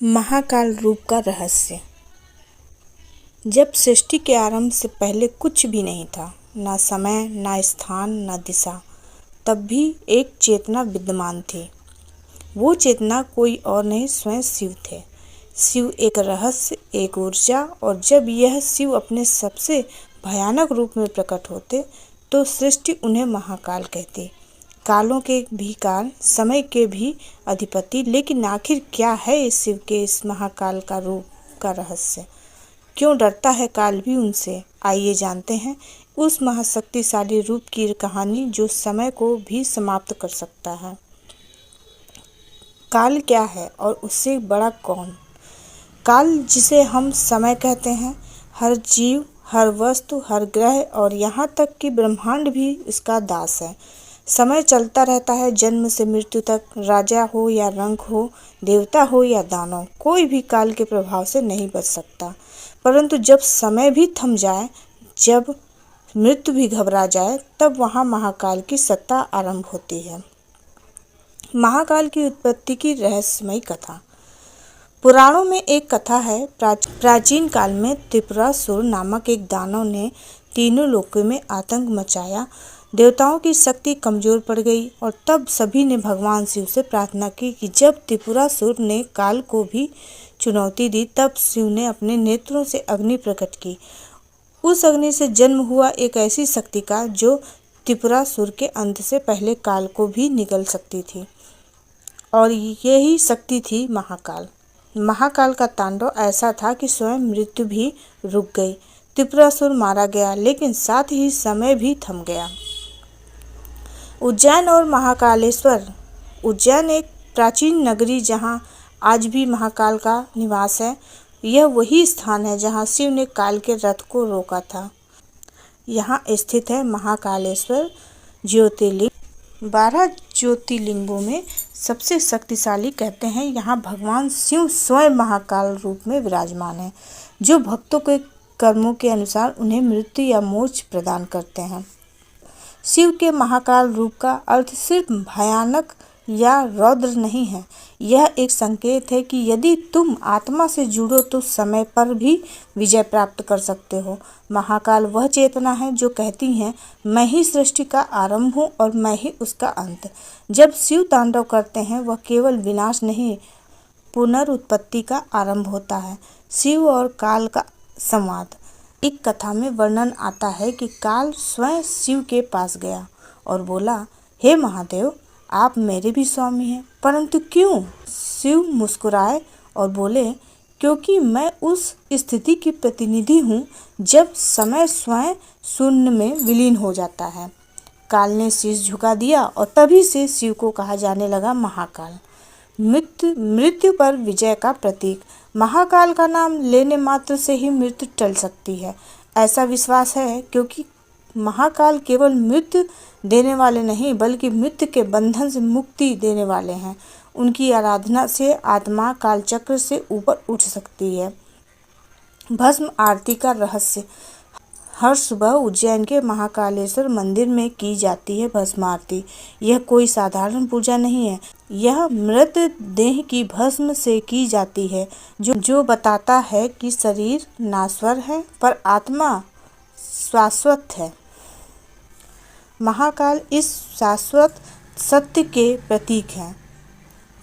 महाकाल रूप का रहस्य। जब सृष्टि के आरंभ से पहले कुछ भी नहीं था, ना समय, ना स्थान, ना दिशा, तब भी एक चेतना विद्यमान थी। वो चेतना कोई और नहीं, स्वयं शिव थे। शिव एक रहस्य, एक ऊर्जा, और जब यह शिव अपने सबसे भयानक रूप में प्रकट होते तो सृष्टि उन्हें महाकाल कहती। कालों के भी काल, समय के भी अधिपति। लेकिन आखिर क्या है इस शिव के, इस महाकाल का रूप का रहस्य? क्यों डरता है काल भी उनसे? आइए जानते हैं उस महाशक्तिशाली रूप की कहानी जो समय को भी समाप्त कर सकता है। काल क्या है और उससे बड़ा कौन? काल, जिसे हम समय कहते हैं, हर जीव, हर वस्तु, हर ग्रह और यहाँ तक कि ब्रह्मांड भी इसका दास है। समय चलता रहता है, जन्म से मृत्यु तक। राजा हो या रंक हो, देवता हो या दानव, कोई भी काल के प्रभाव से नहीं बच सकता। परंतु जब समय भी थम जाए, जब मृत्यु भी घबरा जाए, तब वहाँ महाकाल की सत्ता आरंभ होती है। महाकाल की उत्पत्ति की रहस्यमयी कथा। पुराणों में एक कथा है। प्राचीन काल में त्रिपुरासुर नामक एक दानव ने तीनों लोकों में आतंक मचाया। देवताओं की शक्ति कमजोर पड़ गई और तब सभी ने भगवान शिव से प्रार्थना की कि जब त्रिपुरासुर ने काल को भी चुनौती दी, तब शिव ने अपने नेत्रों से अग्नि प्रकट की। उस अग्नि से जन्म हुआ एक ऐसी शक्ति का जो त्रिपुरासुर के अंत से पहले काल को भी निगल सकती थी, और यही शक्ति थी महाकाल। महाकाल का तांडव ऐसा था कि स्वयं मृत्यु भी रुक गई। त्रिपुरासुर मारा गया, लेकिन साथ ही समय भी थम गया। उज्जैन और महाकालेश्वर। उज्जैन एक प्राचीन नगरी जहाँ आज भी महाकाल का निवास है। यह वही स्थान है जहाँ शिव ने काल के रथ को रोका था। यहाँ स्थित है महाकालेश्वर ज्योतिर्लिंग। 12 ज्योतिर्लिंगों में सबसे शक्तिशाली कहते हैं। यहाँ भगवान शिव स्वयं महाकाल रूप में विराजमान है, जो भक्तों के कर्मों के अनुसार उन्हें मृत्यु या मोक्ष प्रदान करते हैं। शिव के महाकाल रूप का अर्थ सिर्फ भयानक या रौद्र नहीं है। यह एक संकेत है कि यदि तुम आत्मा से जुड़ो तो समय पर भी विजय प्राप्त कर सकते हो। महाकाल वह चेतना है जो कहती है, मैं ही सृष्टि का आरंभ हूँ और मैं ही उसका अंत। जब शिव तांडव करते हैं, वह केवल विनाश नहीं, पुनरुत्पत्ति का आरंभ होता है। शिव और काल का संवाद। एक कथा में वर्णन आता है कि काल स्वयं शिव के पास गया और बोला, हे महादेव, आप मेरे भी स्वामी हैं। परंतु क्यों? शिव मुस्कुराए और बोले, क्योंकि मैं उस स्थिति की प्रतिनिधि हूँ जब समय स्वयं शून्य में विलीन हो जाता है। काल ने शीश झुका दिया और तभी से शिव को कहा जाने लगा महाकाल, मृत्यु पर विजय का प्रतीक। महाकाल का नाम लेने मात्र से ही मृत्यु टल सकती है, ऐसा विश्वास है, क्योंकि महाकाल केवल मृत्यु देने वाले नहीं, बल्कि मृत्यु के बंधन से मुक्ति देने वाले हैं। उनकी आराधना से आत्मा कालचक्र से ऊपर उठ सकती है। भस्म आरती का रहस्य। हर सुबह उज्जैन के महाकालेश्वर मंदिर में की जाती है भस्म आरती। यह कोई साधारण पूजा नहीं है, यह मृत देह की भस्म से की जाती है, जो बताता है कि शरीर नाश्वर है पर आत्मा शाश्वत है। महाकाल इस शाश्वत सत्य के प्रतीक हैं।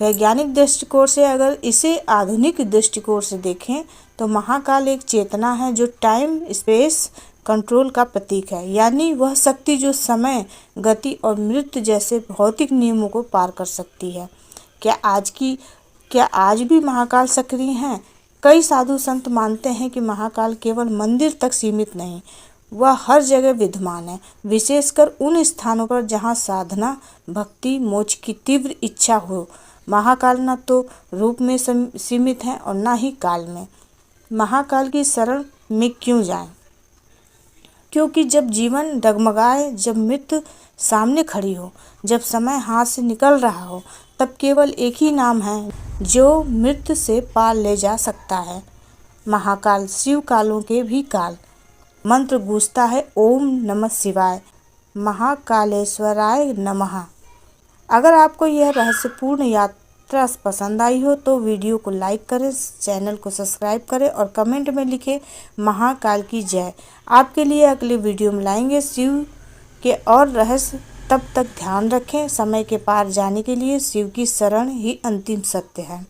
वैज्ञानिक दृष्टिकोण से अगर इसे आधुनिक दृष्टिकोण से देखें तो महाकाल एक चेतना है जो टाइम स्पेस कंट्रोल का प्रतीक है, यानी वह शक्ति जो समय, गति और मृत्यु जैसे भौतिक नियमों को पार कर सकती है। क्या आज भी महाकाल सक्रिय हैं? कई साधु संत मानते हैं कि महाकाल केवल मंदिर तक सीमित नहीं, वह हर जगह विद्यमान है, विशेषकर उन स्थानों पर जहाँ साधना, भक्ति, मोक्ष की तीव्र इच्छा हो। महाकाल न तो रूप में सीमित है और न ही काल में। महाकाल की शरण में क्यों जाएं? क्योंकि जब जीवन डगमगाए, जब मृत्यु सामने खड़ी हो, जब समय हाथ से निकल रहा हो, तब केवल एक ही नाम है जो मृत्यु से पार ले जा सकता है, महाकाल। शिव कालों के भी काल। मंत्र गूंजता है, ओम नमः शिवाय, महाकालेश्वराय नमः। अगर आपको यह रहस्यपूर्ण यात्रा पसंद आई हो तो वीडियो को लाइक करें, चैनल को सब्सक्राइब करें और कमेंट में लिखें महाकाल की जय। आपके लिए अगले वीडियो में लाएंगे शिव के और रहस्य। तब तक ध्यान रखें, समय के पार जाने के लिए शिव की शरण ही अंतिम सत्य है।